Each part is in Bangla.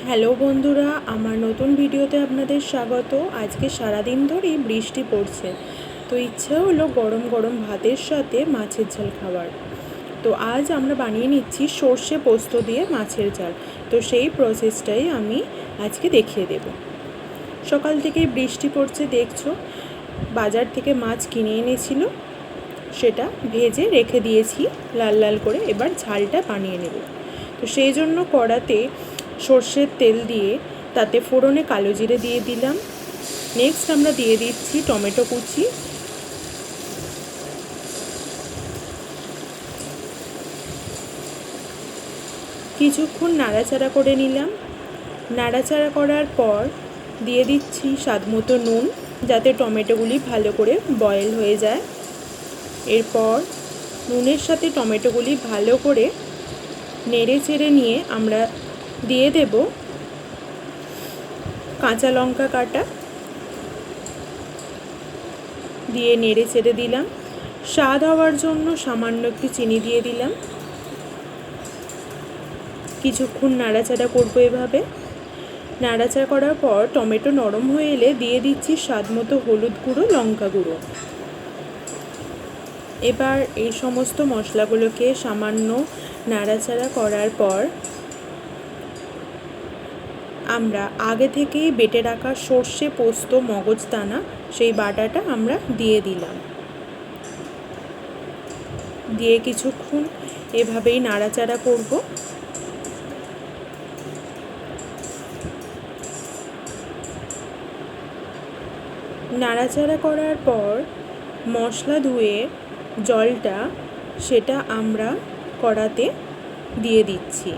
হ্যালো বন্ধুরা, আমার নতুন ভিডিওতে আপনাদের স্বাগত। আজকে সারাদিন ধরেই বৃষ্টি পড়ছে, তো ইচ্ছা হলো গরম গরম ভাতের সাথে মাছের ঝাল খাবার। তো আজ আমরা বানিয়ে নিচ্ছি সর্ষে পোস্ত দিয়ে মাছের ঝাল। তো সেই প্রসেসটাই আমি আজকে দেখিয়ে দেব। সকাল থেকেই বৃষ্টি পড়ছে দেখছো। বাজার থেকে মাছ কিনে এনেছিল, সেটা ভেজে রেখে দিয়েছি লাল লাল করে। এবার ঝালটা বানিয়ে নেব। তো সেই জন্য কড়াতে সর্ষের তেল দিয়ে তাতে ফোড়নে কালো জিরে দিয়ে দিলাম। নেক্সট আমরা দিয়ে দিচ্ছি টমেটো কুচি, কিছুক্ষণ নাড়াচাড়া করে নিলাম। নাড়াচাড়া করার পর দিয়ে দিচ্ছি স্বাদ মতো নুন, যাতে টমেটোগুলি ভালো করে বয়েল হয়ে যায়। এরপর নুনের সাথে টমেটোগুলি ভালো করে নেড়ে চেড়ে নিয়ে আমরা দিয়ে দেব কাঁচা লঙ্কা কাটা, দিয়ে নেড়ে চেড়ে দিলাম। স্বাদ হওয়ার জন্য সামান্য একটু চিনি দিয়ে দিলাম। কিছুক্ষণ নাড়াচাড়া করবো এভাবে। নাড়াচাড়া করার পর টমেটো নরম হয়ে এলে দিয়ে দিচ্ছি স্বাদ মতো হলুদ গুঁড়ো, লঙ্কা গুঁড়ো। এবার এই সমস্ত মশলাগুলোকে সামান্য নাড়াচাড়া করার পর আমরা আগে থেকেই বেটে রাখা সর্ষে পোস্ত মগজদানা, সেই বাটাটা আমরা দিয়ে দিলাম। দিয়ে কিছুক্ষণ এভাবেই নাড়াচাড়া করব। নাড়াচাড়া করার পর মশলা ধুয়ে জলটা, সেটা আমরা কড়াতে দিয়ে দিচ্ছি।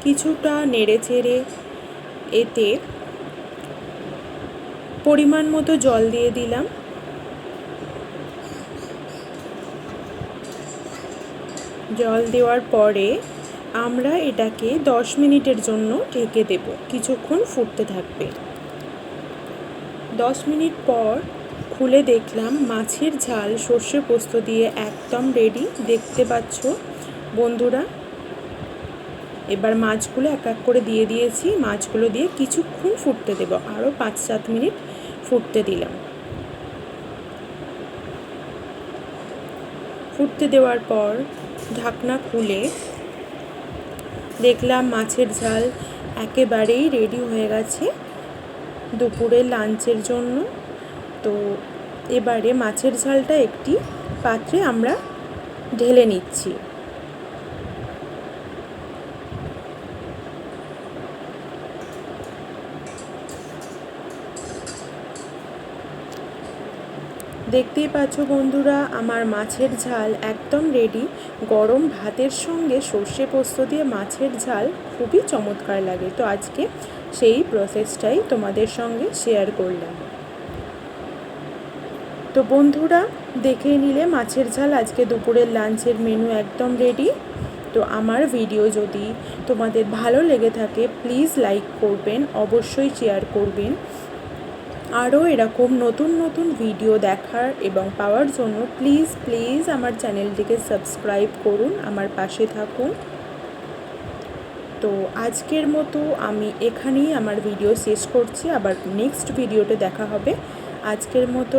কিছুটা নেড়ে চেড়ে এতে পরিমাণ মতো জল দিয়ে দিলাম। জল দেওয়ার পরে আমরা এটাকে 10 মিনিটের জন্য ঢেকে দেব। কিছুক্ষণ ফুটতে থাকবে। 10 মিনিট পর খুলে দেখলাম মাছের ঝাল সর্ষে পোস্ত দিয়ে একদম রেডি, দেখতে পাচ্ছ বন্ধুরা। এবার মাছগুলো এক এক করে দিয়ে দিয়েছি। মাছগুলো দিয়ে কিছুক্ষণ ফুটতে দেব, আরও 5-7 মিনিট ফুটতে দিলাম। ফুটতে দেওয়ার পর ঢাকনা খুলে দেখলাম মাছের ঝাল একেবারেই রেডি হয়ে গেছে দুপুরের লাঞ্চের জন্য। তো এবারে মাছের ঝালটা একটি পাত্রে আমরা ঢেলে নিচ্ছি। দেখতেই পাচ্ছ বন্ধুরা, আমার মাছের ঝাল একদম রেডি। গরম ভাতের সঙ্গে সর্ষে পোস্ত দিয়ে মাছের ঝাল খুবই চমৎকার লাগে। তো আজকে সেই প্রসেসটাই তোমাদের সঙ্গে শেয়ার করলাম। তো বন্ধুরা, দেখে নিলে মাছের ঝাল আজকে দুপুরের লাঞ্চের মেনু একদম রেডি। তো আমার ভিডিও যদি তোমাদের ভালো লেগে থাকে প্লিজ লাইক করবেন, অবশ্যই শেয়ার করবেন। আরও এরকম নতুন নতুন ভিডিও দেখার এবং পাওয়ার জন্য প্লিজ আমার চ্যানেলটিকে সাবস্ক্রাইব করুন, আমার পাশে থাকুন। তো আজকের মতো আমি এখানেই আমার ভিডিও শেষ করছি। আবার নেক্সট ভিডিওতে দেখা হবে। আজকের মতো